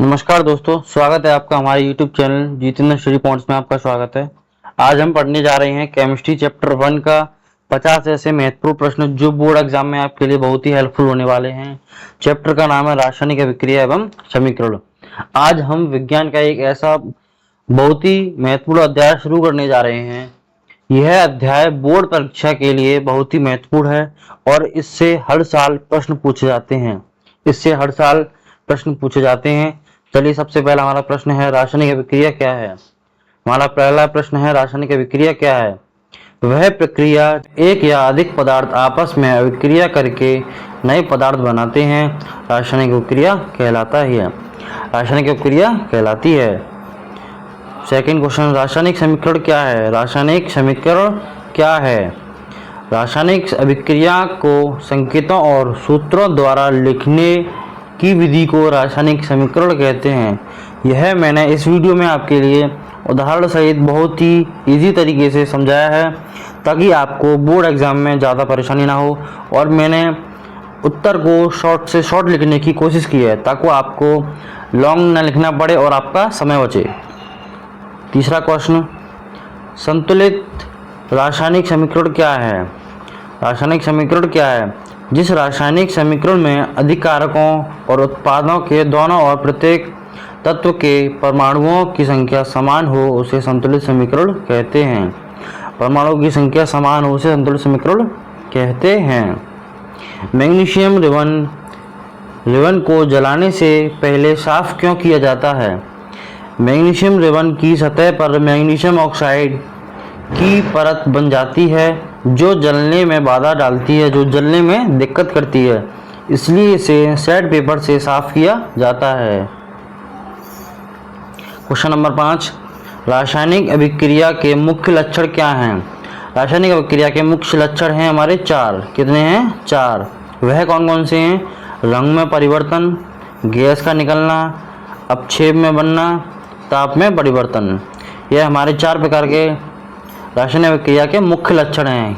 नमस्कार दोस्तों, स्वागत है आपका हमारे YouTube channel Jitendra study points में। आपका स्वागत है। आज हम पढ़ने जा रहे हैं केमिस्ट्री चैप्टर 1 का 50 ऐसे महत्वपूर्ण प्रश्न जो बोर्ड एग्जाम में आपके लिए बहुत ही हेल्पफुल होने वाले हैं। चैप्टर का नाम है रासायनिक अभिक्रिया एवं समीकरण। आज हम विज्ञान का एक ऐसा बहुत ही महत्वपूर्ण अध्याय शुरू करने जा रहे हैं। यह अध्याय बोर्ड परीक्षा के लिए बहुत ही महत्वपूर्ण है और इससे हर साल प्रश्न पूछे जाते हैं। चलिए, सबसे पहला हमारा प्रश्न है रासायनिक अभिक्रिया क्या है। हमारा पहला प्रश्न है रासायनिक अभिक्रिया क्या है। वह प्रक्रिया एक या अधिक पदार्थ आपस में अभिक्रिया करके नए पदार्थ बनाते हैं, रासायनिक अभिक्रिया कहलाती है। सेकंड क्वेश्चन, रासायनिक समीकरण क्या है। रासायनिक समीकरण क्या है। रासायनिक अभिक्रिया को संकेतों और सूत्रों द्वारा लिखने की विधि को रासायनिक समीकरण कहते हैं। यह मैंने इस वीडियो में आपके लिए उदाहरण सहित बहुत ही इजी तरीके से समझाया है ताकि आपको बोर्ड एग्जाम में ज़्यादा परेशानी ना हो, और मैंने उत्तर को शॉर्ट से शॉर्ट लिखने की कोशिश की है ताकि आपको लॉन्ग ना लिखना पड़े और आपका समय बचे। तीसरा क्वेश्चन, संतुलित रासायनिक समीकरण क्या है। रासायनिक समीकरण क्या है। जिस रासायनिक समीकरण में अधिक कारकों और उत्पादों के दोनों और प्रत्येक तत्व के परमाणुओं की संख्या समान हो उसे संतुलित समीकरण कहते हैं। परमाणुओं की संख्या समान हो उसे संतुलित समीकरण कहते हैं। मैग्नीशियम रिबन को जलाने से पहले साफ क्यों किया जाता है। मैग्नीशियम रिबन की सतह पर मैग्नीशियम ऑक्साइड की परत बन जाती है जो जलने में बाधा डालती है, जो जलने में दिक्कत करती है, इसलिए इसे सैंड पेपर से साफ किया जाता है। क्वेश्चन नंबर 5, रासायनिक अभिक्रिया के मुख्य लक्षण क्या हैं। रासायनिक अभिक्रिया के मुख्य लक्षण हैं हमारे 4। कितने हैं? 4। वह कौन कौन से हैं? रंग में परिवर्तन, गैस का निकलना, अपक्षेप में बनना, ताप में परिवर्तन। यह हमारे 4 प्रकार के रासायनिक अभिक्रिया के मुख्य लक्षण हैं।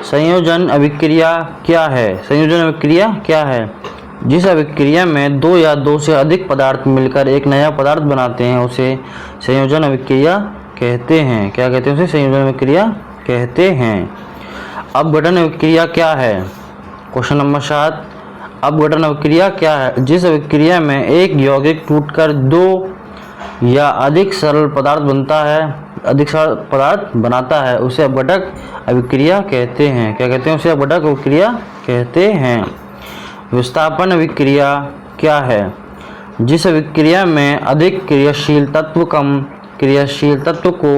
संयोजन अभिक्रिया क्या है। संयोजन अभिक्रिया क्या है। जिस अभिक्रिया में 2 या 2 से अधिक पदार्थ मिलकर एक नया पदार्थ बनाते हैं उसे संयोजन अभिक्रिया कहते हैं। क्या कहते हैं? उसे संयोजन अभिक्रिया कहते हैं। अपघटन अभिक्रिया क्या है। क्वेश्चन नंबर 7, अपघटन अभिक्रिया क्या है। जिस अभिक्रिया में एक यौगिक टूटकर 2 या अधिक सरल पदार्थ बनाता है उसे अपघटक अभिक्रिया कहते हैं। क्या कहते हैं? उसे अपघटक अभिक्रिया कहते हैं। विस्थापन अभिक्रिया क्या है। जिस अभिक्रिया में अधिक क्रियाशील तत्व कम क्रियाशील तत्व को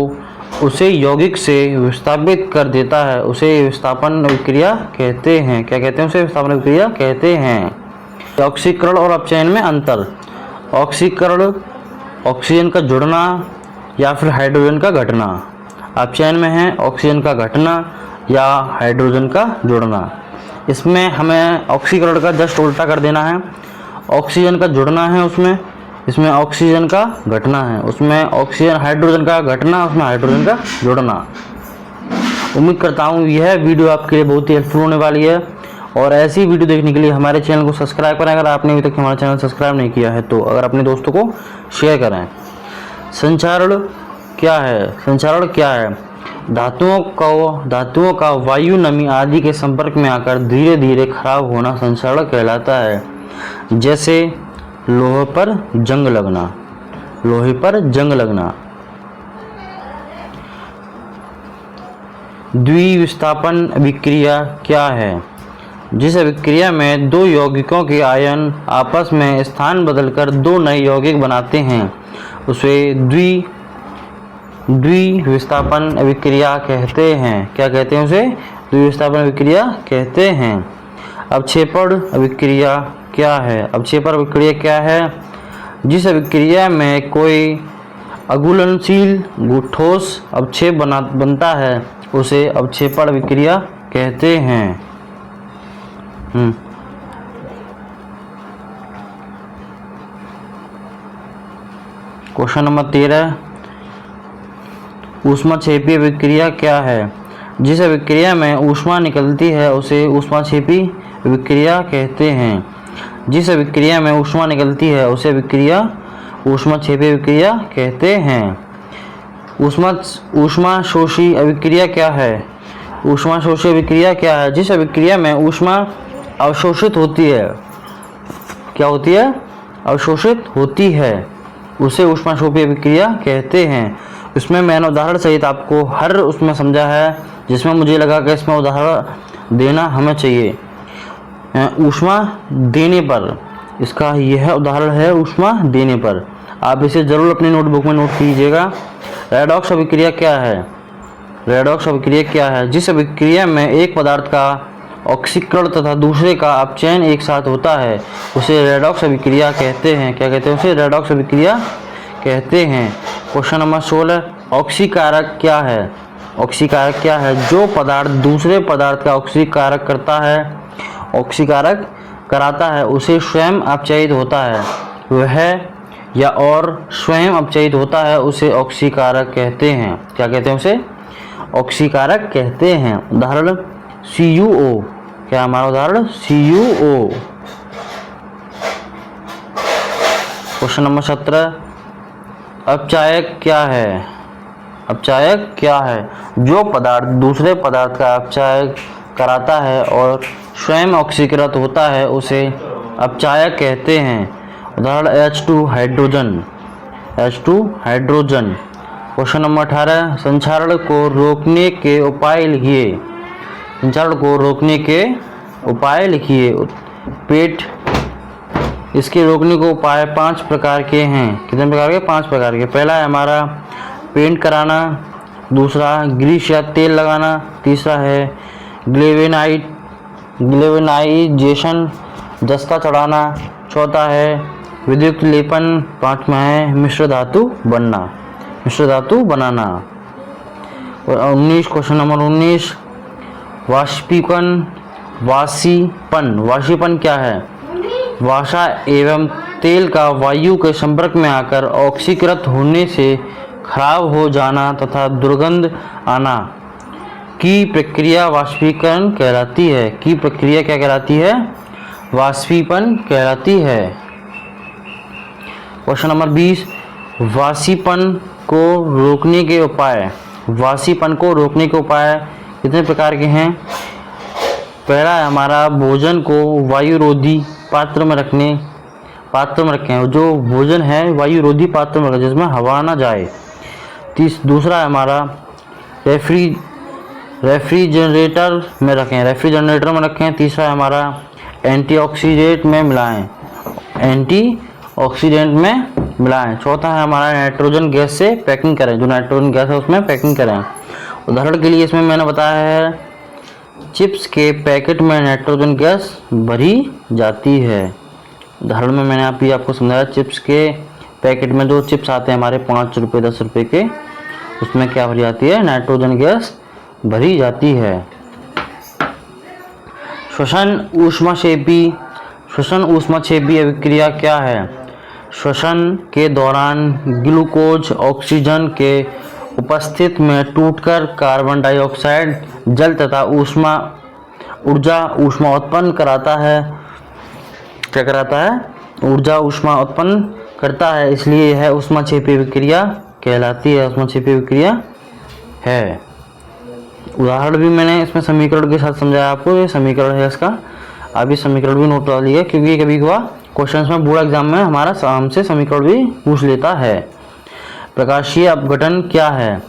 उसे यौगिक से विस्थापित कर देता है उसे विस्थापन अभिक्रिया कहते हैं। क्या कहते हैं? उसे विस्थापन अभिक्रिया कहते हैं। ऑक्सीकरण और अपचयन में अंतर। ऑक्सीकरण ऑक्सीजन का जुड़ना या फिर हाइड्रोजन का घटना। अपचयन में है ऑक्सीजन का घटना या हाइड्रोजन का जुड़ना। इसमें हमें ऑक्सीकरण का जस्ट उल्टा कर देना है। ऑक्सीजन का जुड़ना है इसमें ऑक्सीजन का घटना है। उसमें ऑक्सीजन हाइड्रोजन का घटना, उसमें हाइड्रोजन का जुड़ना। उम्मीद करता हूँ यह वीडियो आपके लिए बहुत ही हेल्पफुल होने वाली है, और ऐसी वीडियो देखने के लिए हमारे चैनल को सब्सक्राइब करें अगर आपने अभी तक हमारा चैनल सब्सक्राइब नहीं किया है तो, अगर अपने दोस्तों को शेयर करें। संचारण क्या है। संचारण क्या है। धातुओं का वायु, नमी आदि के संपर्क में आकर धीरे धीरे खराब होना संचारण कहलाता है। जैसे लोहे पर जंग लगना। द्विविस्थापन अभिक्रिया क्या है। जिस अभिक्रिया में 2 यौगिकों के आयन आपस में स्थान बदलकर 2 नए यौगिक बनाते हैं उसे द्विविस्थापन अभिक्रिया कहते हैं। क्या कहते हैं? उसे द्विविस्थापन अभिक्रिया कहते हैं। अपक्षेपण अभिक्रिया क्या है। अपक्षेपण अभिक्रिया क्या है। जिस अभिक्रिया में कोई अघुलनशील ठोस अपक्षेप बनता है उसे अपक्षेपण अभिक्रिया कहते हैं। क्वेश्चन नंबर 13, ऊष्माक्षेपीय अभिक्रिया क्या है। जिस अभिक्रिया में ऊष्मा निकलती है उसे ऊष्माक्षेपी अभिक्रिया कहते हैं। जिस अभिक्रिया में ऊष्मा निकलती है उसे ऊष्माक्षेपी अभिक्रिया कहते हैं। ऊष्माशोषी अभिक्रिया क्या है? ऊष्माशोषी अभिक्रिया क्या है? जिस अभिक्रिया में ऊष्मा अवशोषित होती है, क्या होती है? अवशोषित होती है, उसे ऊष्माशोषी अभिक्रिया कहते हैं। इसमें मैंने उदाहरण सहित आपको हर उसमें समझा है, जिसमें मुझे लगा कि इसमें उदाहरण देना हमें चाहिए। ऊष्मा देने पर, इसका यह उदाहरण है ऊष्मा देने पर। आप इसे जरूर अपनी नोटबुक में नोट कीजिएगा। रेडॉक्स अभिक्रिया क्या है? रेडॉक्स अभिक्रिया क्या है? जिस अभिक्रिया में एक पदार्थ का ऑक्सीकरण तथा दूसरे का अपचयन एक साथ होता है उसे रेडॉक्स अभिक्रिया कहते हैं। क्या कहते हैं? उसे रेडॉक्स अभिक्रिया कहते हैं। क्वेश्चन नंबर 16, ऑक्सीकारक क्या है? ऑक्सीकारक क्या है? जो पदार्थ दूसरे पदार्थ का ऑक्सीकारक करता है, ऑक्सीकारक कराता है, उसे स्वयं अपचयित होता है। वह या और स्वयं अपचयित होता है उसे ऑक्सीकारक कहते हैं। क्या कहते हैं? उसे ऑक्सीकारक कहते हैं। उदाहरण CuO। क्या हमारा उदाहरण? CuO। क्वेश्चन नंबर 17, अपचायक क्या है? अपचायक क्या है? जो पदार्थ दूसरे पदार्थ का अपचायक कराता है और स्वयं ऑक्सीकृत होता है उसे अपचायक कहते हैं। उदाहरण H2 hydrogen. H2 hydrogen. Question number 18, संक्षारण को रोकने के उपाय लिखिए। संक्षारण को रोकने के उपाय लिखिए। पेट, इसके रोकने को उपाय 5 प्रकार के हैं। कितने प्रकार के? 5 प्रकार के। पहला है हमारा पेंट कराना, दूसरा ग्रीस या तेल लगाना, तीसरा है ग्लेवेनाइजेशन, जस्ता चढ़ाना, चौथा है विद्युत लेपन, पांचवा है मिश्र धातु बनना, मिश्र धातु बनाना। और 19, क्वेश्चन नंबर 19, वाष्पीकरण, वाष्पीपन। वाष्पीपन क्या है? वसा एवं तेल का वायु के संपर्क में आकर ऑक्सीकृत होने से खराब हो जाना तथा दुर्गंध आना की प्रक्रिया वाष्पीकरण कहलाती है। की प्रक्रिया क्या कहलाती है? वाष्पीपन कहलाती है। क्वेश्चन नंबर 20, वाष्पीपन को रोकने के उपाय। वाष्पीपन को रोकने के उपाय कितने प्रकार के हैं? पहला है हमारा भोजन को वायुरोधी पात्र में रखें। जो भोजन है वायुरोधी पात्र में रखें जिसमें हवा ना जाए। दूसरा है हमारा रेफ्रिजरेटर में रखें। रेफ्रिजरेटर में रखें। तीसरा है हमारा एंटीऑक्सीडेंट में मिलाएं। एंटीऑक्सीडेंट में मिलाएं। चौथा है हमारा नाइट्रोजन गैस से पैकिंग करें। जो नाइट्रोजन गैस है उसमें पैकिंग करें। उदाहरण के लिए इसमें मैंने बताया है चिप्स के पैकेट में नाइट्रोजन गैस भरी जाती है। उदाहरण में मैंने आपको समझाया चिप्स के पैकेट में जो चिप्स आते हैं हमारे 5 रुपये 10 रुपये के, उसमें क्या भरी जाती है? नाइट्रोजन गैस भरी जाती है। श्वसन ऊष्माक्षेपी अभिक्रिया क्या है? श्वसन के दौरान ग्लूकोज ऑक्सीजन के उपस्थित में टूटकर कार्बन डाइऑक्साइड जल तथा ऊर्जा उत्पन्न कराता है। क्या कराता है? ऊर्जा ऊष्मा उत्पन्न करता है, इसलिए यह ऊष्माक्षेपी अभिक्रिया कहलाती है। ऊष्माक्षेपी अभिक्रिया है। उदाहरण भी मैंने इसमें समीकरण के साथ समझाया आपको। ये समीकरण है इसका, आप ये समीकरण भी नोट कर लीजिए क्योंकि कभी कभार क्वेश्चन में बोर्ड एग्जाम में हमसे समीकरण भी पूछ लेता है। प्रकाशीय अपघटन क्या है?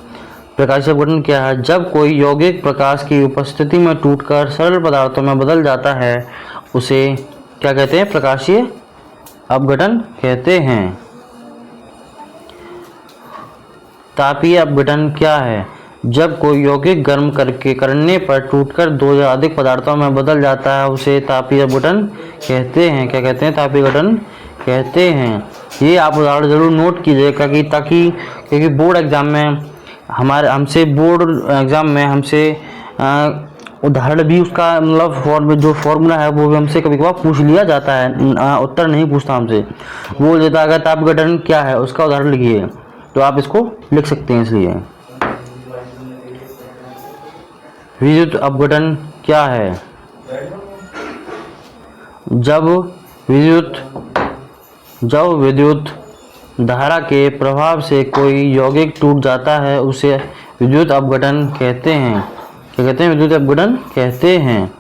प्रकाशीय अपघटन क्या है? जब कोई यौगिक प्रकाश की उपस्थिति में टूटकर सरल पदार्थों में बदल जाता है उसे क्या कहते हैं? प्रकाशीय अपघटन कहते हैं। तापीय अपघटन क्या है? जब कोई यौगिक गर्म करने पर टूटकर 2 या अधिक पदार्थों में बदल जाता है उसे तापीय अपघटन कहते हैं। क्या कहते हैं? तापीय अपघटन कहते हैं। ये आप उदाहरण जरूर नोट कीजिएगा क्योंकि बोर्ड एग्जाम में हमसे उदाहरण भी उसका मतलब जो फॉर्मूला है वो भी हमसे कभी कभार पूछ लिया जाता है। उत्तर नहीं पूछता हमसे, बोल देता अगर ताप गठन क्या है उसका उदाहरण लिखिए, तो आप इसको लिख सकते हैं। इसलिए विद्युत अपघटन क्या है? जब विद्युत धारा के प्रभाव से कोई यौगिक टूट जाता है उसे विद्युत अपघटन कहते हैं। क्या कहते हैं? विद्युत अपघटन कहते हैं।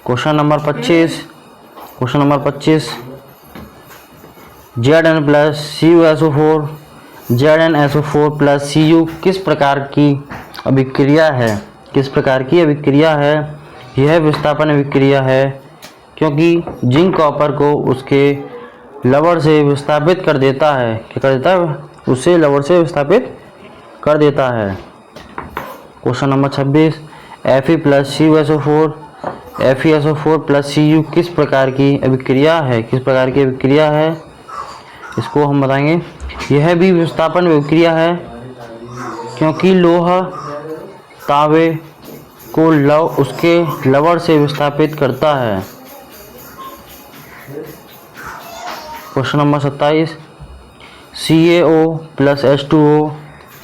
Question number 25 Zn plus CuSO4 plus Cu किस प्रकार की अभिक्रिया है? किस प्रकार की अभिक्रिया है? यह विस्थापन अभिक्रिया है, क्योंकि जिंक कॉपर को उसके लवण से विस्थापित कर देता है। क्या कर देता है? उसे लवण से विस्थापित कर देता है। Question number 26 Fe plus FeSO4 plus Cu किस प्रकार की अभिक्रिया है? किस प्रकार की अभिक्रिया है? इसको हम बताएंगे। यह भी विस्थापन अभिक्रिया है, क्योंकि लोहा तांबे को उसके लवण से विस्थापित करता है। Question number 27 CaO plus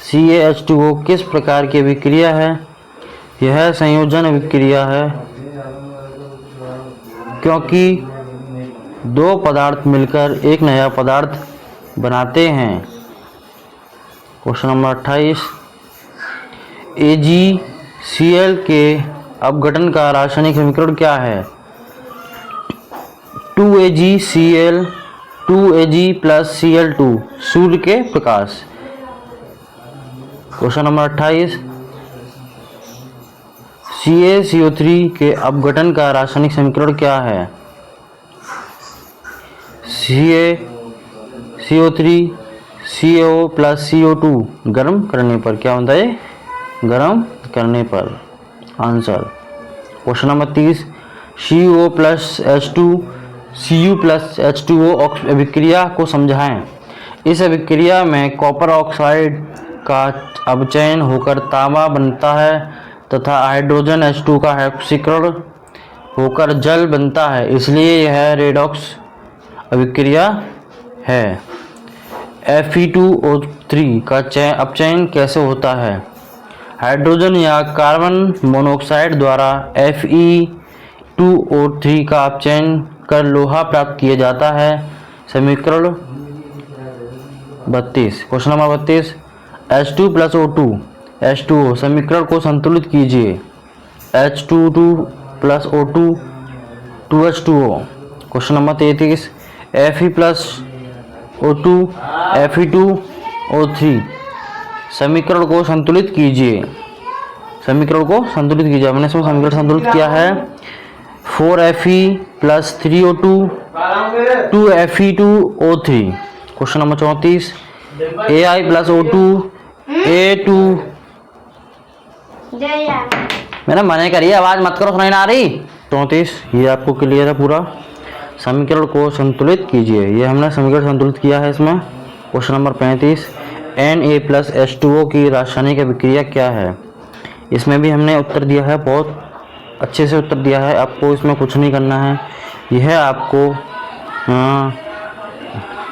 CaH2O किस प्रकार की अभिक्रिया है? यह संयोजन अभिक्रिया है, क्योंकि दो पदार्थ मिलकर एक नया पदार्थ बनाते हैं। क्वेश्चन नंबर 28 AgCl के अपघटन का रासायनिक समीकरण क्या है? 2AgCl 2Ag प्लस Cl2 सूर्य के प्रकाश। क्वेश्चन नंबर 28 CaCO3 के अपघटन का रासायनिक समीकरण क्या है? CaCO3 CaO प्लस CO2 गर्म करने पर क्या होता है? गर्म करने पर। Answer. Question number 30 Cu plus H2O अभिक्रिया को समझाएं। इस अभिक्रिया में कॉपर ऑक्साइड का अपचयन होकर तांबा बनता है तथा हाइड्रोजन H2 का ऑक्सीकरण होकर जल बनता है, इसलिए यह रेडॉक्स अभिक्रिया है। Fe2O3 का अपचयन कैसे होता है? हाइड्रोजन या कार्बन मोनोऑक्साइड द्वारा Fe2O3 का अपचयन कर लोहा प्राप्त किया जाता है। समीकरण 32। Question number 32 H2 plus H2O समीकरण को संतुलित कीजिए। H22 plus O2 2H2O। Question number 33 Fe plus O2 Fe2O3 समीकरण को संतुलित कीजिए। हमने इसमें समीकरण संतुलित किया है 4Fe plus 3O2 2Fe2O3। Question number 34 Ai plus O2 A2 मैंने मना करिए, आवाज मत करो, सुनाई ना आ रही। 34 ये आपको क्लियर है पूरा। समीकरण को संतुलित कीजिए, ये हमने समीकरण संतुलित किया है इसमें। Question number 35 Na plus H2O की रासायनिक अभिक्रिया क्या है? इसमें भी हमने उत्तर दिया है, बहुत अच्छे से उत्तर दिया है। आपको इसमें कुछ नहीं करना है। यह आपको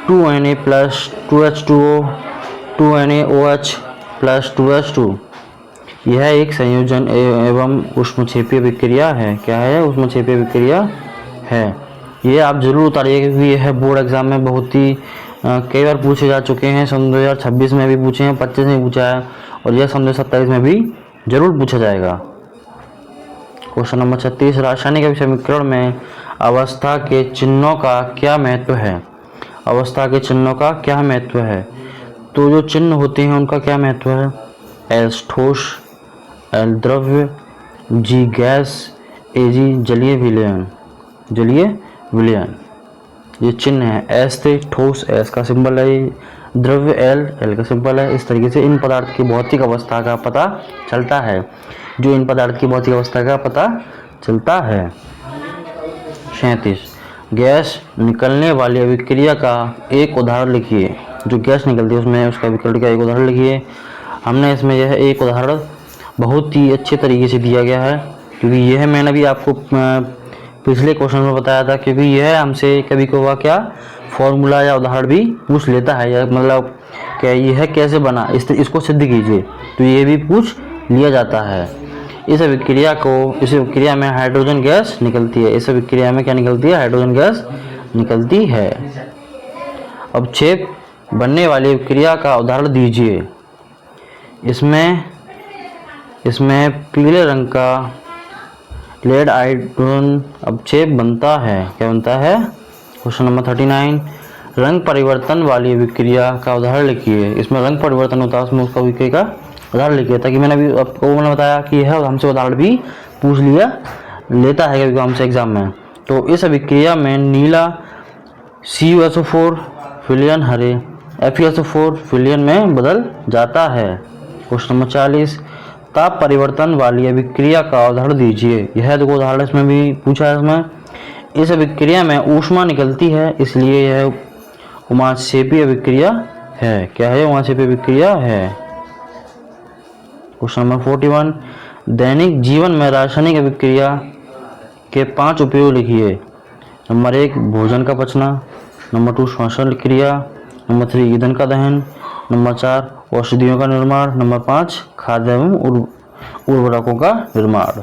2Na plus 2H2O 2NaOH plus 2H2 यह एक संयोजन एवं ऊष्मक्षेपीय अभिक्रिया है। क्या है? ऊष्मक्षेपीय अभिक्रिया है। ये आप जरूर उतारिएगा, क्योंकि यह बोर्ड एग्जाम में बहुत ही कई बार पूछे जा चुके हैं। सन 2026 में भी पूछे हैं, 25 में पूछा है, और यह सन 2027 में भी जरूर पूछा जाएगा। क्वेश्चन नंबर 36 रासायनिक समीकरण में अवस्था के चिन्हों का क्या महत्व है? अवस्था के चिन्हों का क्या महत्व है? तो जो चिन्ह होते हैं उनका क्या महत्व है? L ठोस, L द्रव्य, G गैस, Ag जलीय विलयन। ये चिन्ह है। S से ठोस, S का सिंबल है, द्रव्य L का सिंबल है। इस तरीके से इन पदार्थ की भौतिक अवस्था का पता चलता है। है 37 गैस निकलने वाली अभिक्रिया का एक उदाहरण लिखिए। जो गैस निकलती है उसमें उसका अभिक्रिया का एक उदाहरण लिखिए। हमने इसमें यह एक उदाहरण बहुत ही अच्छे तरीके से दिया गया है, क्योंकि यह मैंने भी आपको पिछले क्वेश्चन में बताया था, क्योंकि यह हमसे कभी कभार क्या फॉर्मूला या उदाहरण भी पूछ लेता है, या मतलब क्या यह कैसे बना, इसको सिद्ध कीजिए। तो ये भी पूछ लिया जाता है। इस अभिक्रिया में हाइड्रोजन गैस निकलती है। इस अभिक्रिया में क्या निकलती है? हाइड्रोजन गैस निकलती है। अवक्षेप बनने वाली अभिक्रिया का उदाहरण दीजिए। इसमें पीले रंग का लेड हाइड्रोजन अवक्षेप बनता है। क्या बनता है? क्वेश्चन नंबर 39, रंग परिवर्तन वाली अभिक्रिया का उदाहरण लिखिए। इसमें रंग परिवर्तन होता है, उसमें उसका अभिक्रिया का उदाहरण लिखिए, ताकि मैंने बताया कि यह हमसे उदाहरण भी पूछ लेता है कभी हमसे एग्जाम में। तो इस अभिक्रिया में नीला CuSO4 विलयन हरे FeSO4 विलयन में बदल जाता है। क्वेश्चन नंबर 40, ताप परिवर्तन वाली अभिक्रिया का उदाहरण दीजिए। यह देखो उदाहरण इसमें भी पूछा है। इसमें इस अभिक्रिया में ऊष्मा निकलती है, इसलिए यह उमाक्षेपी अभिक्रिया है। क्या है? उमाक्षेपी अभिक्रिया है। क्वेश्चन नंबर 41, दैनिक जीवन में रासायनिक अभिक्रिया के 5 उपयोग लिखिए। नंबर 1 भोजन का पचना, नंबर 2 श्वसन क्रिया, नंबर 3 ईंधन का दहन, नंबर 4 औषधियों का निर्माण, नंबर 5 खाद्य एवं उर्वरकों का निर्माण।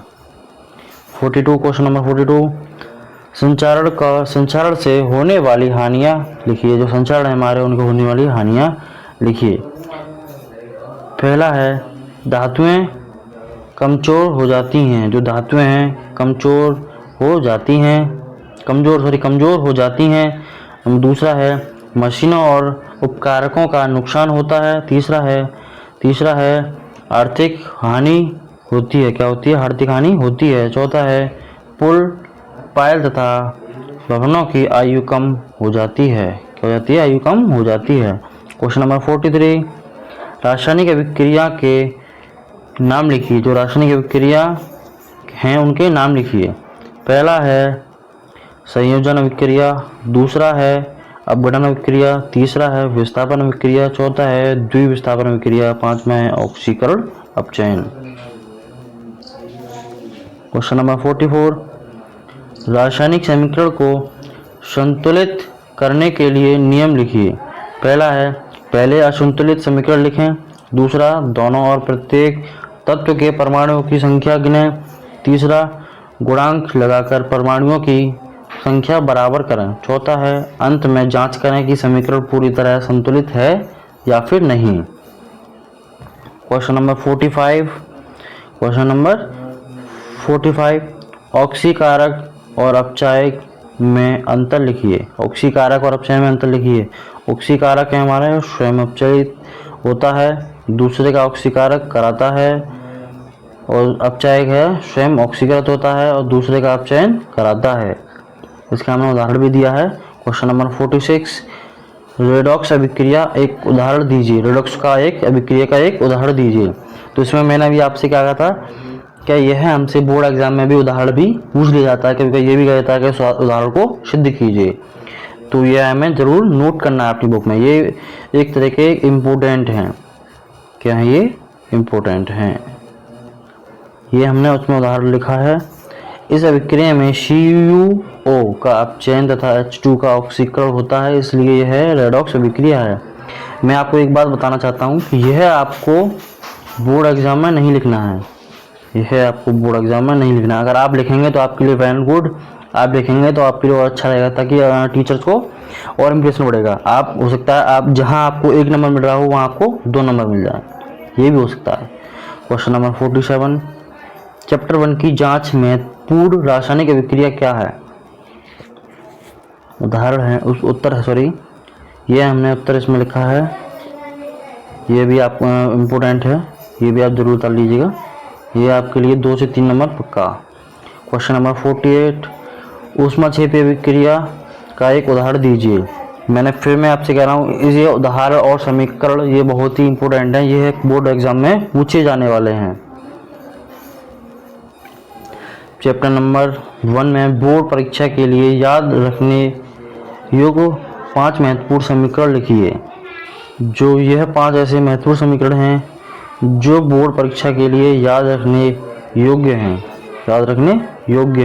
42 क्वेश्चन नंबर 42, संचारण से होने वाली हानियाँ लिखिए। जो संचारण है हमारे उनको होने वाली हानियाँ लिखिए। पहला है धातुएं कमजोर हो जाती हैं। जो धातुएं हैं कमजोर हो जाती हैं। दूसरा है मशीनों और उपकरणों का नुकसान होता है। तीसरा है आर्थिक हानि होती है। क्या होती है? आर्थिक हानि होती है। चौथा है पुल पायल तथा भवनों की आयु कम हो जाती है। क्या हो जाती है? आयु कम हो जाती है। क्वेश्चन नंबर 43, रासायनिक अभिक्रिया के नाम लिखिए। जो रासायनिक अभिक्रिया हैं उनके नाम लिखिए। पहला है संयोजन अभिक्रिया, दूसरा है अपघटन अभिक्रिया, तीसरा है विस्थापन अभिक्रिया, चौथा है द्विविस्थापन अभिक्रिया, पांचवा है ऑक्सीकरण अपचयन। क्वेश्चन नंबर 44, रासायनिक समीकरण को संतुलित करने के लिए नियम लिखिए। पहला है पहले असंतुलित समीकरण लिखें। दूसरा दोनों और प्रत्येक तत्व के परमाणुओं की संख्या गिनें। तीसरा गुणांक लगाकर परमाणुओं की संख्या बराबर करें। चौथा है अंत में जांच करें कि समीकरण पूरी तरह संतुलित है या फिर नहीं। क्वेश्चन नंबर 45, ऑक्सीकारक और अपचायक में अंतर लिखिए। ऑक्सीकारक और अपचायक में अंतर लिखिए। ऑक्सीकारक है हमारे स्वयं अपचयित होता है, दूसरे का ऑक्सीकारक कराता है, और अपचायक है स्वयं ऑक्सीकृत होता है और दूसरे का अपचयन कराता है। इसका हमने उदाहरण भी दिया है। क्वेश्चन नंबर 46, रेडॉक्स अभिक्रिया एक उदाहरण दीजिए। रेडॉक्स का एक अभिक्रिया का एक उदाहरण दीजिए। तो इसमें मैंने अभी आपसे क्या कहा था, क्या यह हमसे बोर्ड एग्जाम में भी उदाहरण भी पूछ लिया जाता है, क्योंकि ये भी कहता है कि उदाहरण को सिद्ध कीजिए। तो यह हमें जरूर नोट करना है अपनी बुक में। ये एक तरह के इम्पोर्टेंट हैं। क्या है? ये इम्पोर्टेंट हैं। ये हमने उसमें उदाहरण लिखा है। इस अभिक्रिया में CuO का अपचयन तथा H2 का ऑक्सीकरण होता है, इसलिए यह रेडॉक्स अभिक्रिया है। मैं आपको एक बात बताना चाहता हूँ कि यह आपको बोर्ड एग्जाम में नहीं लिखना है। अगर आप लिखेंगे तो आपके लिए वेल गुड, आप लिखेंगे तो आपके लिए और अच्छा रहेगा, ताकि टीचर्स को और इम्प्रेशन बढ़ेगा। आप हो सकता है आप जहाँ आपको 1 नंबर मिल रहा हो वहाँ आपको 2 नंबर मिल जाए, ये भी हो सकता है। क्वेश्चन नंबर 47, चैप्टर 1 की जांच में पूर्ण रासायनिक अभिक्रिया क्या है? उदाहरण है उत्तर है, सॉरी, ये हमने उत्तर इसमें लिखा है। ये भी आप इम्पोर्टेंट है, ये भी आप जरूर उतार लीजिएगा। ये आपके लिए 2 से 3 नंबर पक्का। क्वेश्चन नंबर 48, ऊष्माक्षेपी अभिक्रिया का एक उदाहरण दीजिए। मैं आपसे कह रहा हूँ, ये उदाहरण और समीकरण ये बहुत ही इम्पोर्टेंट है। ये बोर्ड एग्जाम में पूछे जाने वाले हैं। चैप्टर नंबर 1 में बोर्ड परीक्षा के लिए याद रखने योग्य 5 महत्वपूर्ण समीकरण लिखिए। जो यह 5 ऐसे महत्वपूर्ण समीकरण हैं जो बोर्ड परीक्षा के लिए याद रखने योग्य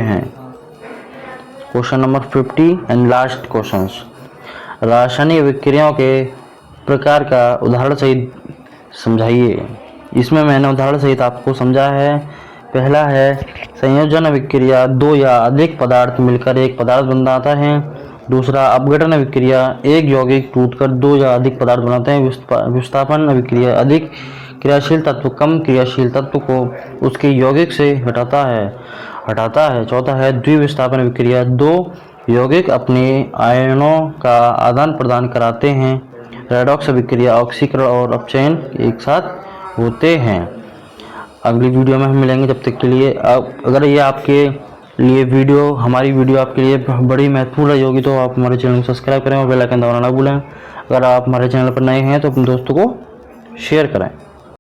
हैं। Question number 50 and last questions, रासायनिक अभिक्रियाओं के प्रकार का उदाहरण सहित समझाइए। इसमें मैंने उदाहरण सहित आपको समझा है। पहला है संयोजन अभिक्रिया, दो या अधिक पदार्थ मिलकर एक पदार्थ बनाता है। दूसरा अपघटन अभिक्रिया, एक यौगिक टूटकर दो या अधिक पदार्थ बनाते हैं। विस्थापन अभिक्रिया, अधिक क्रियाशील तत्व कम क्रियाशील तत्व को उसके यौगिक से हटाता है। चौथा है द्विविस्थापन अभिक्रिया, दो यौगिक अपने आयनों का आदान प्रदान कराते हैं। रेडॉक्स अभिक्रिया, ऑक्सीकरण और अपचयन एक साथ होते हैं। अगली वीडियो में हम मिलेंगे, जब तक के लिए अगर ये आपके लिए वीडियो हमारी वीडियो आपके लिए बड़ी महत्वपूर्ण रही होगी तो आप हमारे चैनल को सब्सक्राइब करें और बेल आइकन दबाना ना भूलें। अगर आप हमारे चैनल पर नए हैं तो अपने दोस्तों को शेयर करें।